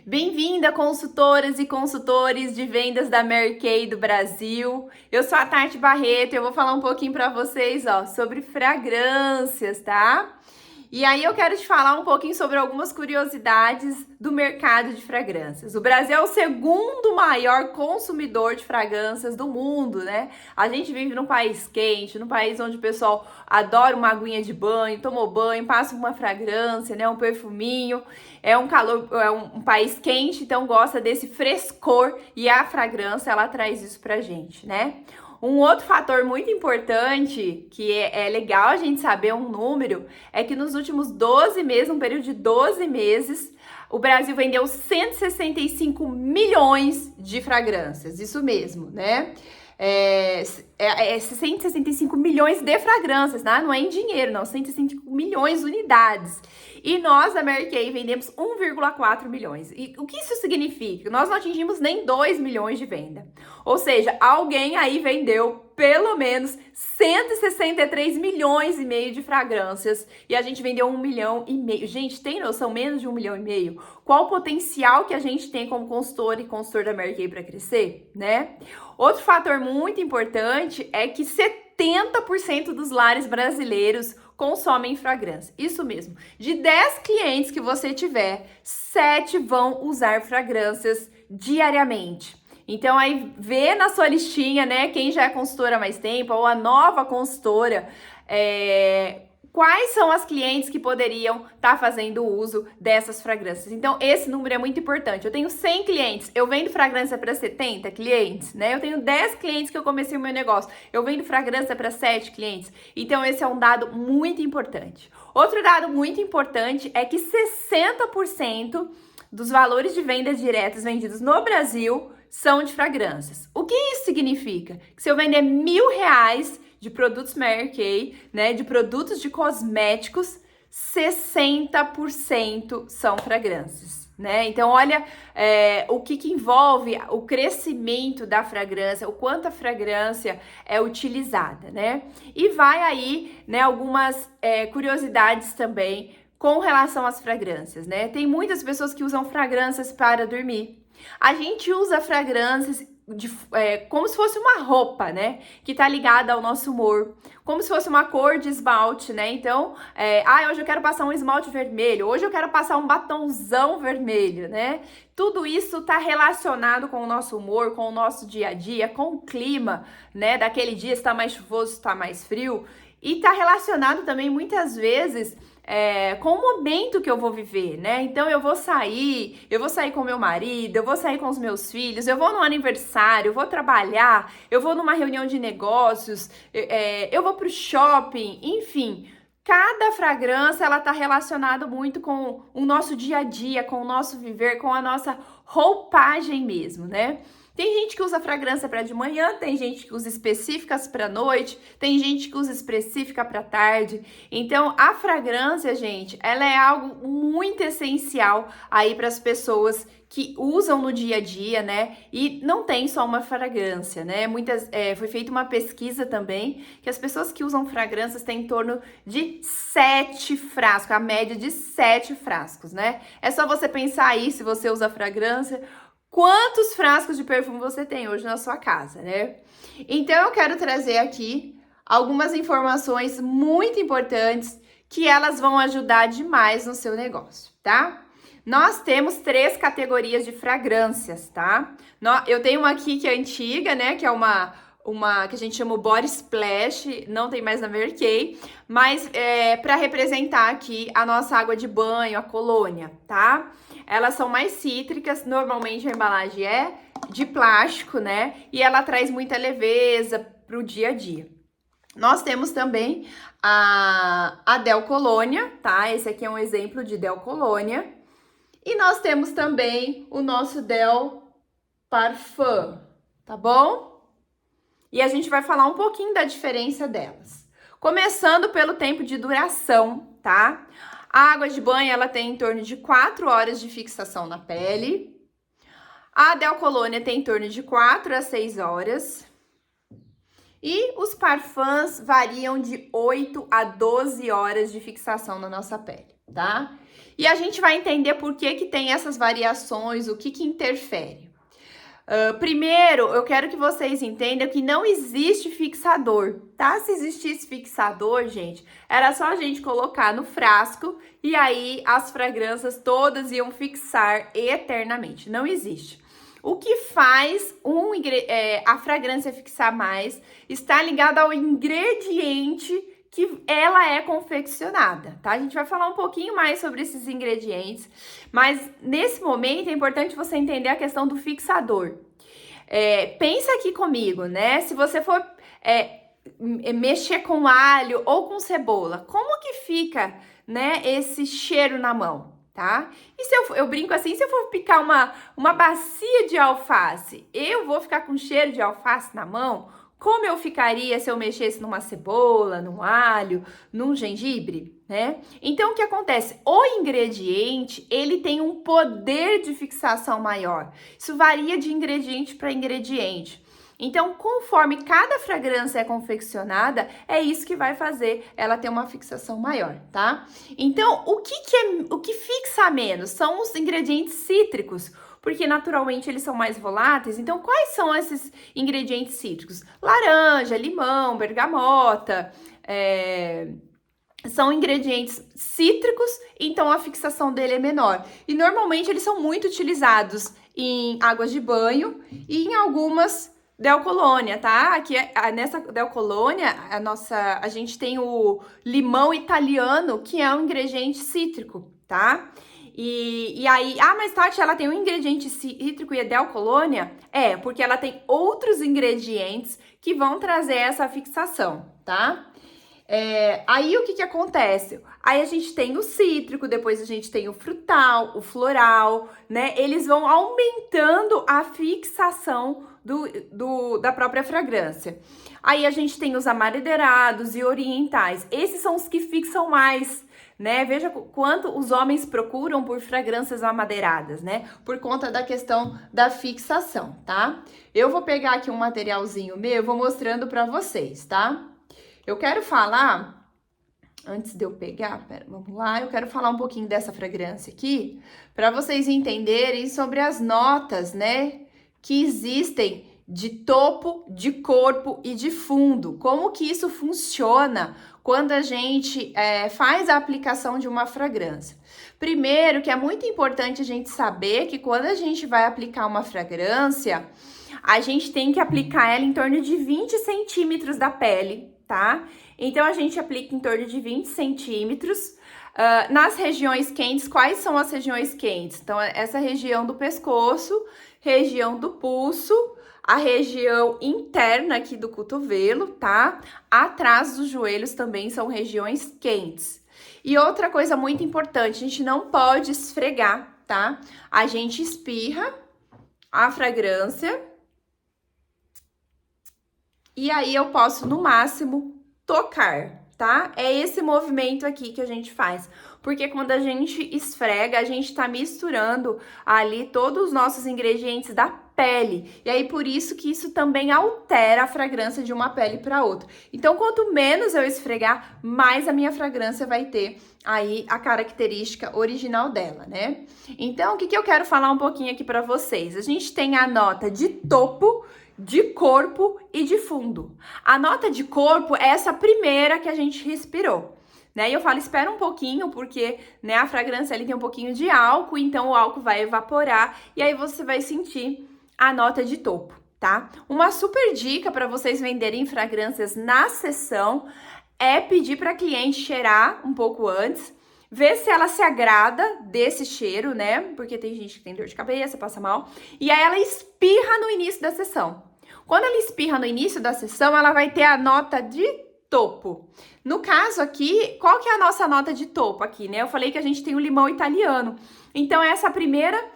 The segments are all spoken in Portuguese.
Bem-vinda, consultoras e consultores de vendas da Mary Kay do Brasil. Eu sou a Tati Barreto e eu vou falar um pouquinho para vocês, sobre fragrâncias, tá? E aí eu quero te falar um pouquinho sobre algumas curiosidades do mercado de fragrâncias. O Brasil é o segundo maior consumidor de fragrâncias do mundo, né? A gente vive num país quente, num país onde o pessoal adora uma aguinha de banho, tomou banho, passa uma fragrância, né? Um perfuminho. É um calor, é um país quente, então gosta desse frescor e a fragrância, ela traz isso pra gente, né? Um outro fator muito importante, que é legal a gente saber um número, é que nos últimos 12 meses, um período de 12 meses, o Brasil vendeu 165 milhões de fragrâncias, isso mesmo, né? 165 milhões de fragrâncias, né? Não é em dinheiro, não, 165 milhões de unidades. E nós, da Mary Kay, vendemos 1,4 milhões. E o que isso significa? Nós não atingimos nem 2 milhões de venda. Ou seja, alguém aí vendeu pelo menos 163 milhões e meio de fragrâncias e a gente vendeu 1,5 milhão. Gente, tem noção? Menos de 1,5 milhão? Qual o potencial que a gente tem como consultor e consultor da Mary Kay para crescer, né? Outro fator muito importante é que 70% dos lares brasileiros consomem fragrância. Isso mesmo. De 10 clientes que você tiver, 7 vão usar fragrâncias diariamente. Então, aí vê na sua listinha, né, quem já é consultora há mais tempo ou a nova consultora, quais são as clientes que poderiam estar fazendo uso dessas fragrâncias. Então, esse número é muito importante. Eu tenho 100 clientes, eu vendo fragrância para 70 clientes, né? Eu tenho 10 clientes que eu comecei o meu negócio, eu vendo fragrância para 7 clientes. Então, esse é um dado muito importante. Outro dado muito importante é que 60% dos valores de vendas diretas vendidos no Brasil são de fragrâncias. O que isso significa? Que se eu vender R$1.000 de produtos Mary Kay, né, de produtos de cosméticos, 60% são fragrâncias, né? Então, olha o que envolve o crescimento da fragrância, o quanto a fragrância é utilizada, né? E vai aí, né, algumas curiosidades também com relação às fragrâncias, né? Tem muitas pessoas que usam fragrâncias para dormir. A gente usa fragrâncias como se fosse uma roupa, né? Que tá ligada ao nosso humor. Como se fosse uma cor de esmalte, né? Então, hoje eu quero passar um esmalte vermelho. Hoje eu quero passar um batonzão vermelho, né? Tudo isso tá relacionado com o nosso humor, com o nosso dia a dia, com o clima, né? Daquele dia, se tá mais chuvoso, se tá mais frio. E tá relacionado também, muitas vezes, com o momento que eu vou viver, né? Então eu vou sair com meu marido, eu vou sair com os meus filhos, eu vou no aniversário, eu vou trabalhar, eu vou numa reunião de negócios, eu vou pro shopping, enfim. Cada fragrância, ela tá relacionada muito com o nosso dia a dia, com o nosso viver, com a nossa roupagem mesmo, né? Tem gente que usa fragrância para de manhã, tem gente que usa específicas para noite, tem gente que usa específica para tarde. Então, a fragrância, gente, ela é algo muito essencial aí para as pessoas que usam no dia a dia, né? E não tem só uma fragrância, né? Foi feita uma pesquisa também que as pessoas que usam fragrâncias têm em torno de 7 frascos, a média de 7 frascos, né? É só você pensar aí, se você usa fragrância, quantos frascos de perfume você tem hoje na sua casa, né? Então, eu quero trazer aqui algumas informações muito importantes que elas vão ajudar demais no seu negócio, tá? Nós temos 3 categorias de fragrâncias, tá? Eu tenho uma aqui que é antiga, né? Que é uma que a gente chama o Body Splash, não tem mais na Mary Kay, mas para representar aqui a nossa água de banho, a colônia, tá? Elas são mais cítricas, normalmente a embalagem é de plástico, né? E ela traz muita leveza pro dia a dia. Nós temos também a Del Colônia, tá? Esse aqui é um exemplo de Del Colônia. E nós temos também o nosso Del Parfum, tá bom? E a gente vai falar um pouquinho da diferença delas. Começando pelo tempo de duração, tá? A água de banho, ela tem em torno de 4 horas de fixação na pele. A Del Colônia tem em torno de 4 a 6 horas. E os parfums variam de 8 a 12 horas de fixação na nossa pele. tá? E a gente vai entender por que que tem essas variações, o que que interfere. Primeiro, eu quero que vocês entendam que não existe fixador, tá? Se existisse fixador, gente, era só a gente colocar no frasco e aí as fragrâncias todas iam fixar eternamente. Não existe. O que faz a fragrância fixar mais está ligado ao ingrediente que ela é confeccionada, tá? A gente vai falar um pouquinho mais sobre esses ingredientes, mas nesse momento é importante você entender a questão do fixador. Pensa aqui comigo, né? Se você for mexer com alho ou com cebola, como que fica, né, esse cheiro na mão, tá? E se eu brinco assim, se eu for picar uma bacia de alface, eu vou ficar com cheiro de alface na mão? Como eu ficaria se eu mexesse numa cebola, num alho, num gengibre, né? Então, o que acontece? O ingrediente, ele tem um poder de fixação maior. Isso varia de ingrediente para ingrediente. Então, conforme cada fragrância é confeccionada, é isso que vai fazer ela ter uma fixação maior, tá? Então, o que fixa menos? São os ingredientes cítricos, porque naturalmente eles são mais voláteis. Então, quais são esses ingredientes cítricos? Laranja, limão, bergamota, são ingredientes cítricos, então a fixação dele é menor. E normalmente eles são muito utilizados em águas de banho e em algumas Delcolônia, tá? Aqui nessa Delcolônia, a gente tem o limão italiano, que é um ingrediente cítrico, tá? E aí, mas Tati, ela tem um ingrediente cítrico e é Delcolônia? Porque ela tem outros ingredientes que vão trazer essa fixação, tá? Aí o que acontece? Aí a gente tem o cítrico, depois a gente tem o frutal, o floral, né? Eles vão aumentando a fixação da própria fragrância. Aí a gente tem os amadeirados e orientais. Esses são os que fixam mais, né? Veja quanto os homens procuram por fragrâncias amadeiradas, né? Por conta da questão da fixação, tá? Eu vou pegar aqui um materialzinho meu, vou mostrando pra vocês, tá? Eu quero falar, antes de eu pegar, vamos lá, eu quero falar um pouquinho dessa fragrância aqui, para vocês entenderem sobre as notas, né, que existem de topo, de corpo e de fundo. Como que isso funciona quando a gente faz a aplicação de uma fragrância? Primeiro, que é muito importante a gente saber que quando a gente vai aplicar uma fragrância, a gente tem que aplicar ela em torno de 20 centímetros da pele, tá? Então, a gente aplica em torno de 20 centímetros. Nas regiões quentes, quais são as regiões quentes? Então, essa região do pescoço, região do pulso, a região interna aqui do cotovelo, tá? Atrás dos joelhos também são regiões quentes. E outra coisa muito importante, a gente não pode esfregar, tá? A gente espirra a fragrância e aí eu posso, no máximo, tocar, tá? É esse movimento aqui que a gente faz. Porque quando a gente esfrega, a gente tá misturando ali todos os nossos ingredientes da pele. E aí, por isso que isso também altera a fragrância de uma pele para outra. Então, quanto menos eu esfregar, mais a minha fragrância vai ter aí a característica original dela, né? Então, o que eu quero falar um pouquinho aqui para vocês? A gente tem a nota de topo, de corpo e de fundo. A nota de corpo é essa primeira que a gente respirou, né? E eu falo, espera um pouquinho, porque, né, a fragrância ali tem um pouquinho de álcool, então o álcool vai evaporar e aí você vai sentir a nota de topo, tá? Uma super dica para vocês venderem fragrâncias na sessão é pedir para cliente cheirar um pouco antes, ver se ela se agrada desse cheiro, né? Porque tem gente que tem dor de cabeça, passa mal. E aí ela espirra no início da sessão. Quando ela espirra no início da sessão, ela vai ter a nota de topo. No caso aqui, qual que é a nossa nota de topo aqui, né? Eu falei que a gente tem o limão italiano. Então, essa primeira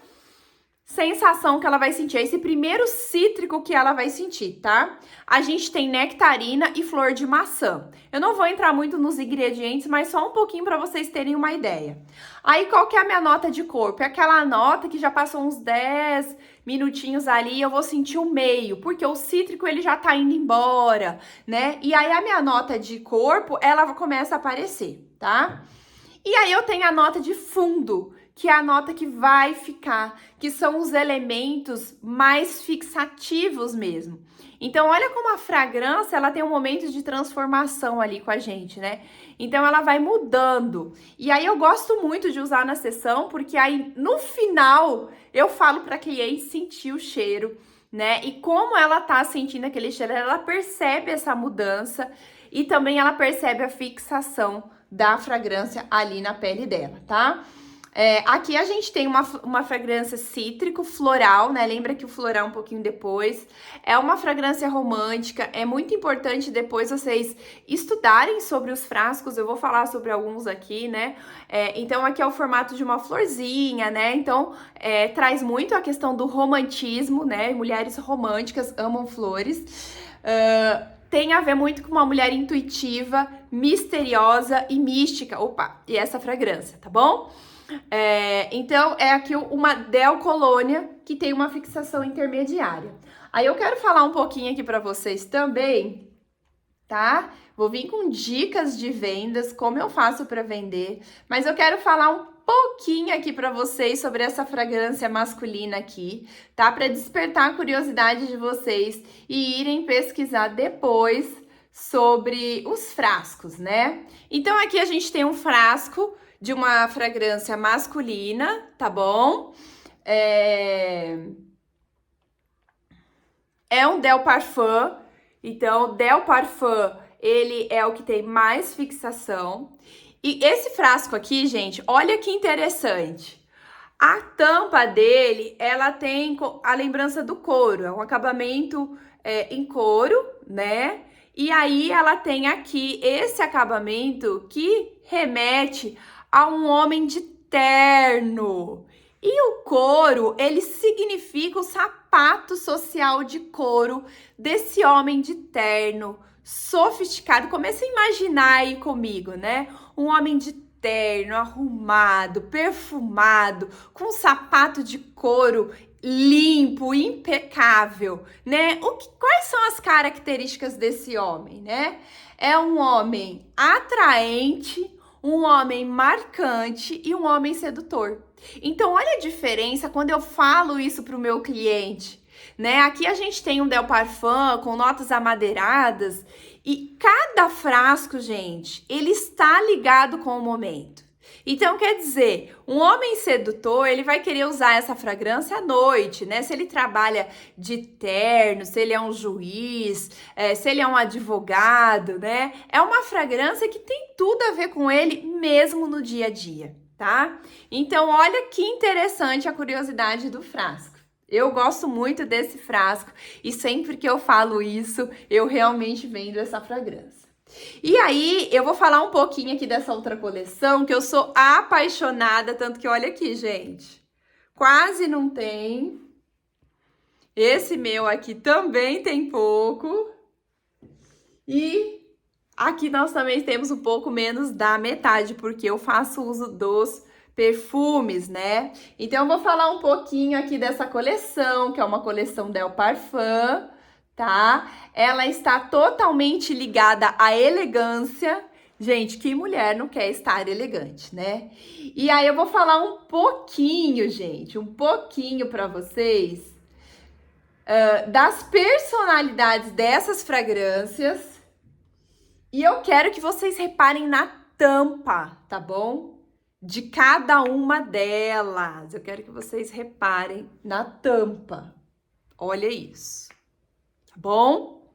sensação que ela vai sentir, esse primeiro cítrico que ela vai sentir, tá? A gente tem nectarina e flor de maçã. Eu não vou entrar muito nos ingredientes, mas só um pouquinho para vocês terem uma ideia. Aí, qual que é a minha nota de corpo? É aquela nota que já passou uns 10 minutinhos ali, eu vou sentir o meio, porque o cítrico ele já tá indo embora, né? E aí, a minha nota de corpo, ela começa a aparecer, tá? E aí eu tenho a nota de fundo, que é a nota que vai ficar, que são os elementos mais fixativos mesmo. Então, olha como a fragrância, ela tem um momento de transformação ali com a gente, né? Então, ela vai mudando. E aí, eu gosto muito de usar na sessão, porque aí, no final, eu falo para a cliente sentir o cheiro, né? E como ela tá sentindo aquele cheiro, ela percebe essa mudança e também ela percebe a fixação da fragrância ali na pele dela, tá? Aqui a gente tem uma fragrância cítrico, floral, né? Lembra que o floral é um pouquinho depois. É uma fragrância romântica. É muito importante depois vocês estudarem sobre os frascos. Eu vou falar sobre alguns aqui, né? Então, aqui é o formato de uma florzinha, né? Então, traz muito a questão do romantismo, né? Mulheres românticas amam flores. Tem a ver muito com uma mulher intuitiva, misteriosa e mística. Opa, e essa fragrância, tá bom? Então, é aqui uma Del Colônia que tem uma fixação intermediária. Aí eu quero falar um pouquinho aqui para vocês também, tá? Vou vir com dicas de vendas, como eu faço para vender, mas eu quero falar um pouquinho aqui para vocês sobre essa fragrância masculina aqui, tá? Para despertar a curiosidade de vocês e irem pesquisar depois sobre os frascos, né? Então, aqui a gente tem um frasco de uma fragrância masculina, tá bom? É um Del Parfum. Então, Del Parfum, ele é o que tem mais fixação. E esse frasco aqui, gente, olha que interessante. A tampa dele, ela tem a lembrança do couro. É um acabamento em couro, né? E aí, ela tem aqui esse acabamento que remete a um homem de terno. E o couro, ele significa o sapato social de couro desse homem de terno, sofisticado. Comece a imaginar aí comigo, né? Um homem de terno, arrumado, perfumado, com um sapato de couro limpo, impecável, né? Quais são as características desse homem, né? É um homem atraente, um homem marcante e um homem sedutor. Então, olha a diferença quando eu falo isso para o meu cliente, né? Aqui a gente tem um Del Parfum com notas amadeiradas e cada frasco, gente, ele está ligado com o momento. Então, quer dizer, um homem sedutor, ele vai querer usar essa fragrância à noite, né? Se ele trabalha de terno, se ele é um juiz, se ele é um advogado, né? É uma fragrância que tem tudo a ver com ele, mesmo no dia a dia, tá? Então, olha que interessante a curiosidade do frasco. Eu gosto muito desse frasco e sempre que eu falo isso, eu realmente vendo essa fragrância. E aí, eu vou falar um pouquinho aqui dessa outra coleção, que eu sou apaixonada, tanto que olha aqui, gente, quase não tem. Esse meu aqui também tem pouco. E aqui nós também temos um pouco menos da metade, porque eu faço uso dos perfumes, né? Então, eu vou falar um pouquinho aqui dessa coleção, que é uma coleção Del Parfum, tá? Ela está totalmente ligada à elegância. Gente, que mulher não quer estar elegante, né? E aí eu vou falar um pouquinho, gente, um pouquinho para vocês das personalidades dessas fragrâncias. E eu quero que vocês reparem na tampa, tá bom? De cada uma delas. Eu quero que vocês reparem na tampa. Olha isso. Bom?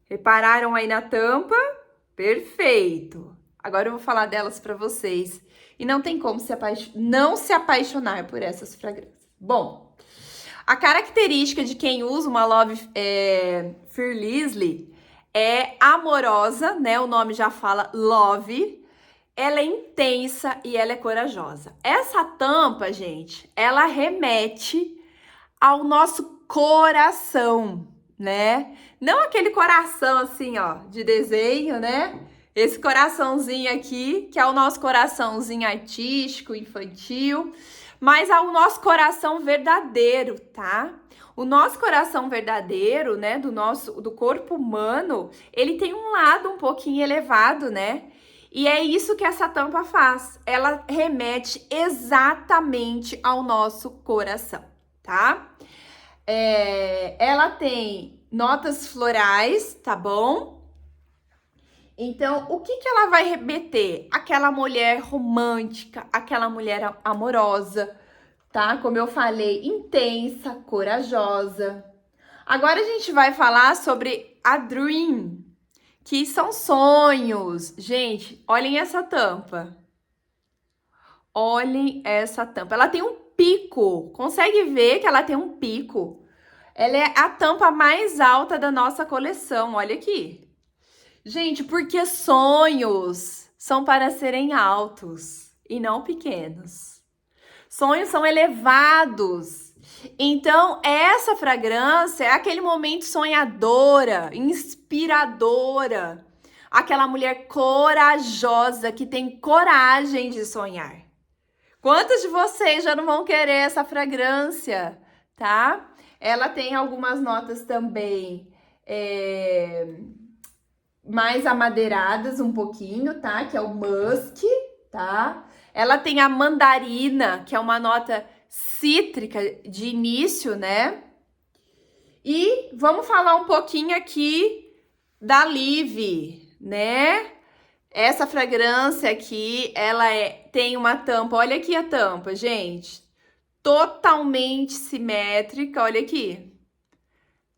Repararam aí na tampa? Perfeito! Agora eu vou falar delas para vocês. E não tem como não se apaixonar por essas fragrâncias. Bom, a característica de quem usa uma Love Fearlessly é amorosa, né? O nome já fala Love. Ela é intensa e ela é corajosa. Essa tampa, gente, ela remete ao nosso coração, né? Não aquele coração assim, ó, de desenho, né? Esse coraçãozinho aqui, que é o nosso coraçãozinho artístico, infantil, mas ao nosso coração verdadeiro, tá? O nosso coração verdadeiro, né, do corpo humano, ele tem um lado um pouquinho elevado, né? E é isso que essa tampa faz. Ela remete exatamente ao nosso coração, tá? Ela tem notas florais, tá bom? Então, o que ela vai remeter? Aquela mulher romântica, aquela mulher amorosa, tá? Como eu falei, intensa, corajosa. Agora a gente vai falar sobre a Dream, que são sonhos. Gente, olhem essa tampa. Olhem essa tampa. Ela tem um pico. Consegue ver que ela tem um pico? Ela é a tampa mais alta da nossa coleção. Olha aqui. Gente, porque sonhos são para serem altos e não pequenos. Sonhos são elevados. Então, essa fragrância é aquele momento sonhadora, inspiradora. Aquela mulher corajosa que tem coragem de sonhar. Quantos de vocês já não vão querer essa fragrância, tá? Ela tem algumas notas também mais amadeiradas um pouquinho, tá? Que é o musk, tá? Ela tem a mandarina, que é uma nota cítrica de início, né? E vamos falar um pouquinho aqui da Live, né? Essa fragrância aqui, ela tem uma tampa, olha aqui a tampa, gente. Totalmente simétrica, olha aqui.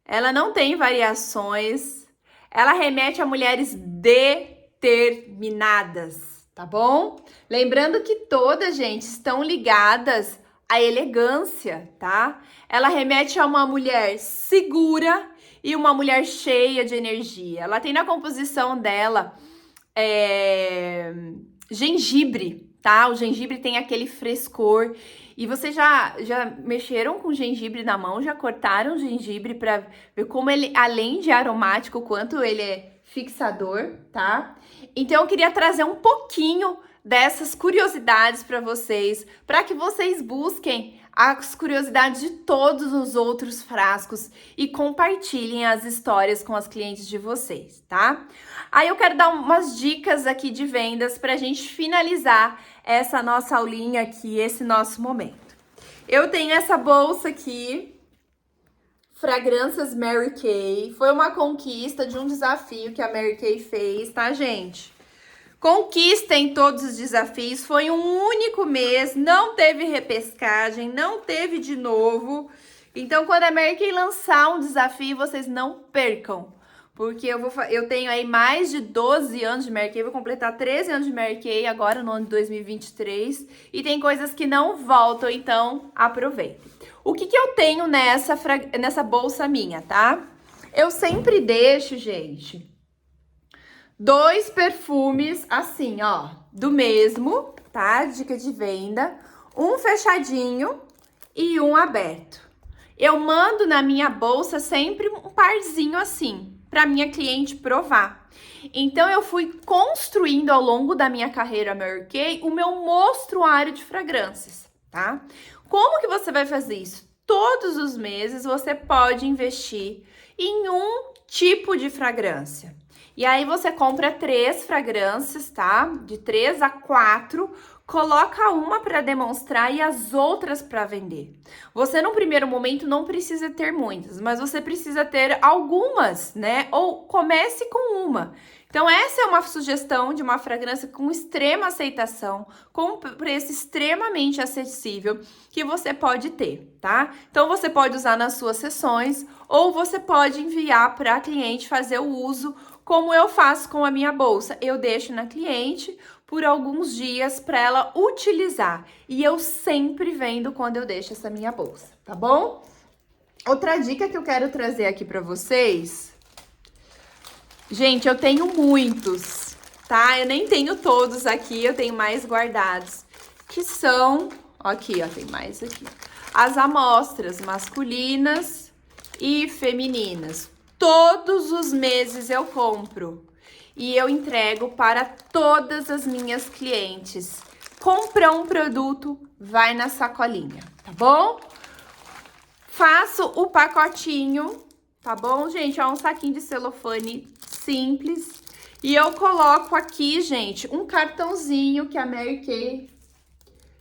Ela não tem variações. Ela remete a mulheres determinadas, tá bom? Lembrando que todas, gente, estão ligadas à elegância, tá? Ela remete a uma mulher segura e uma mulher cheia de energia. Ela tem na composição dela gengibre, tá? O gengibre tem aquele frescor. E vocês já mexeram com gengibre na mão? Já cortaram o gengibre para ver como ele, além de aromático, quanto ele é fixador, tá? Então eu queria trazer um pouquinho dessas curiosidades para que vocês busquem as curiosidades de todos os outros frascos e compartilhem as histórias com as clientes de vocês, tá? Aí eu quero dar umas dicas aqui de vendas pra gente finalizar essa nossa aulinha aqui, esse nosso momento. Eu tenho essa bolsa aqui, Fragrâncias Mary Kay. Foi uma conquista de um desafio que a Mary Kay fez, tá, gente? Conquistem todos os desafios, foi um único mês, não teve repescagem, não teve de novo. Então, quando a Mary Kay lançar um desafio, vocês não percam. Porque eu tenho aí mais de 12 anos de Mary Kay, vou completar 13 anos de Mary Kay agora no ano de 2023. E tem coisas que não voltam, então aproveitem. O que eu tenho nessa bolsa minha, tá? Eu sempre deixo, gente, 2 perfumes assim, ó, do mesmo, tá? Dica de venda. Um fechadinho e um aberto. Eu mando na minha bolsa sempre um parzinho assim, para minha cliente provar. Então, eu fui construindo ao longo da minha carreira Mary Kay o meu mostruário de fragrâncias, tá? Como que você vai fazer isso? Todos os meses você pode investir em um tipo de fragrância. E aí você compra 3 fragrâncias, tá? De 3 a 4, coloca uma para demonstrar e as outras para vender. Você, no primeiro momento, não precisa ter muitas, mas você precisa ter algumas, né? Ou comece com uma. Então, essa é uma sugestão de uma fragrância com extrema aceitação, com preço extremamente acessível, que você pode ter, tá? Então, você pode usar nas suas sessões, ou você pode enviar para a cliente fazer o uso, como eu faço com a minha bolsa. Eu deixo na cliente por alguns dias para ela utilizar. E eu sempre vendo quando eu deixo essa minha bolsa, tá bom? Outra dica que eu quero trazer aqui para vocês. Gente, eu tenho muitos, tá? Eu nem tenho todos aqui, eu tenho mais guardados. Que são, aqui, ó, tem mais aqui. As amostras masculinas e femininas. Todos os meses eu compro e eu entrego para todas as minhas clientes. Comprou um produto, vai na sacolinha, tá bom? Faço o pacotinho, tá bom, gente? É um saquinho de celofane simples E eu coloco aqui, gente, um cartãozinho que a Mary Kay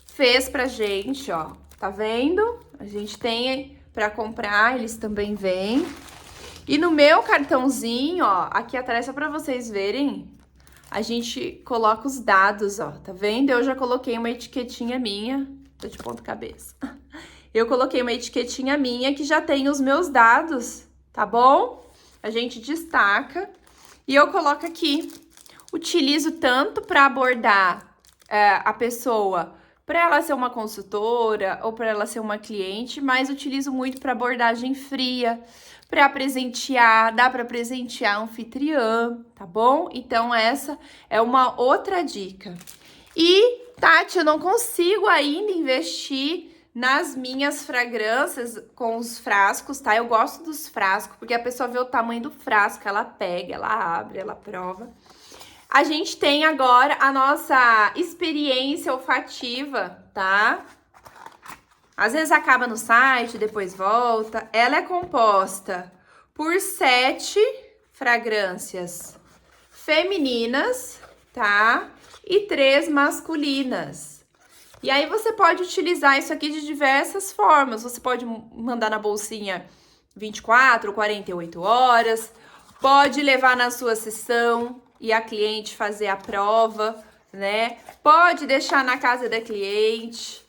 fez pra gente, ó. Tá vendo? A gente tem pra comprar, eles também vêm. E no meu cartãozinho, ó, aqui atrás, só pra vocês verem, a gente coloca os dados, ó, tá vendo? Eu já coloquei uma etiquetinha minha, tô de ponta cabeça. Eu coloquei uma etiquetinha minha que já tem os meus dados, tá bom? A gente destaca e eu coloco aqui. Utilizo tanto para abordar a pessoa, para ela ser uma consultora ou para ela ser uma cliente, mas utilizo muito para abordagem fria, para presentear, dá para presentear anfitriã, tá bom? Então essa é uma outra dica. E, Tati, eu não consigo ainda investir nas minhas fragrâncias com os frascos, tá? Eu gosto dos frascos, porque a pessoa vê o tamanho do frasco, ela pega, ela abre, ela prova. A gente tem agora a nossa experiência olfativa, tá? Às vezes acaba no site, depois volta. Ela é composta por 7 fragrâncias femininas, tá? E 3 masculinas. E aí você pode utilizar isso aqui de diversas formas. Você pode mandar na bolsinha 24 ou 48 horas, pode levar na sua sessão e a cliente fazer a prova, né? Pode deixar na casa da cliente,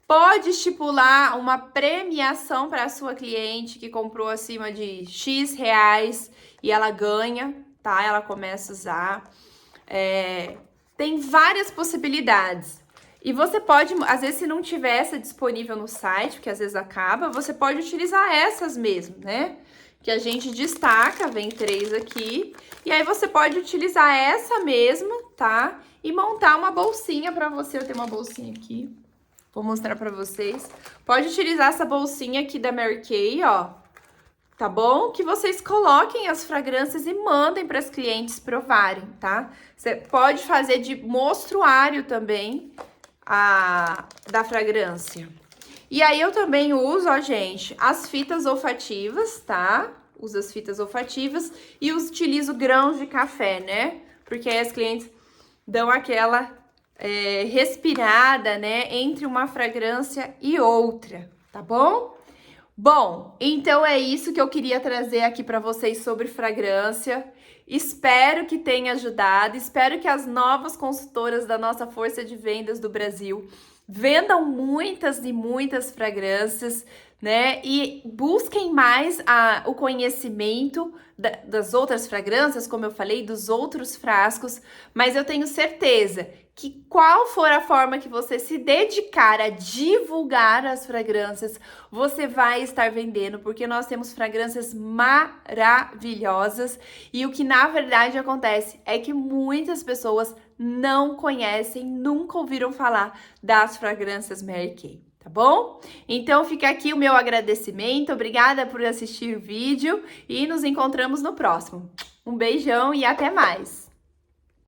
pode estipular uma premiação para a sua cliente que comprou acima de X reais e ela ganha, tá? Ela começa a usar. Tem várias possibilidades. E você pode, às vezes, se não tiver essa disponível no site, porque às vezes acaba, você pode utilizar essas mesmo, né? Que a gente destaca, vem 3 aqui. E aí você pode utilizar essa mesma, tá? E montar uma bolsinha pra você. Eu tenho uma bolsinha aqui, vou mostrar pra vocês. Pode utilizar essa bolsinha aqui da Mary Kay, ó. Tá bom? Que vocês coloquem as fragrâncias e mandem para as clientes provarem, tá? Você pode fazer de mostruário também da fragrância. E aí eu também uso, ó, gente, as fitas olfativas, tá? Uso as fitas olfativas e utilizo grãos de café, né? Porque aí as clientes dão aquela respirada, né? Entre uma fragrância e outra, tá bom? Bom, então é isso que eu queria trazer aqui para vocês sobre fragrância. Espero que tenha ajudado, espero que as novas consultoras da nossa força de vendas do Brasil vendam muitas e muitas fragrâncias, né? E busquem mais o conhecimento das outras fragrâncias, como eu falei, dos outros frascos, mas eu tenho certeza que qual for a forma que você se dedicar a divulgar as fragrâncias, você vai estar vendendo, porque nós temos fragrâncias maravilhosas e o que na verdade acontece é que muitas pessoas não conhecem, nunca ouviram falar das fragrâncias Mary Kay, tá bom? Então fica aqui o meu agradecimento, obrigada por assistir o vídeo e nos encontramos no próximo. Um beijão e até mais!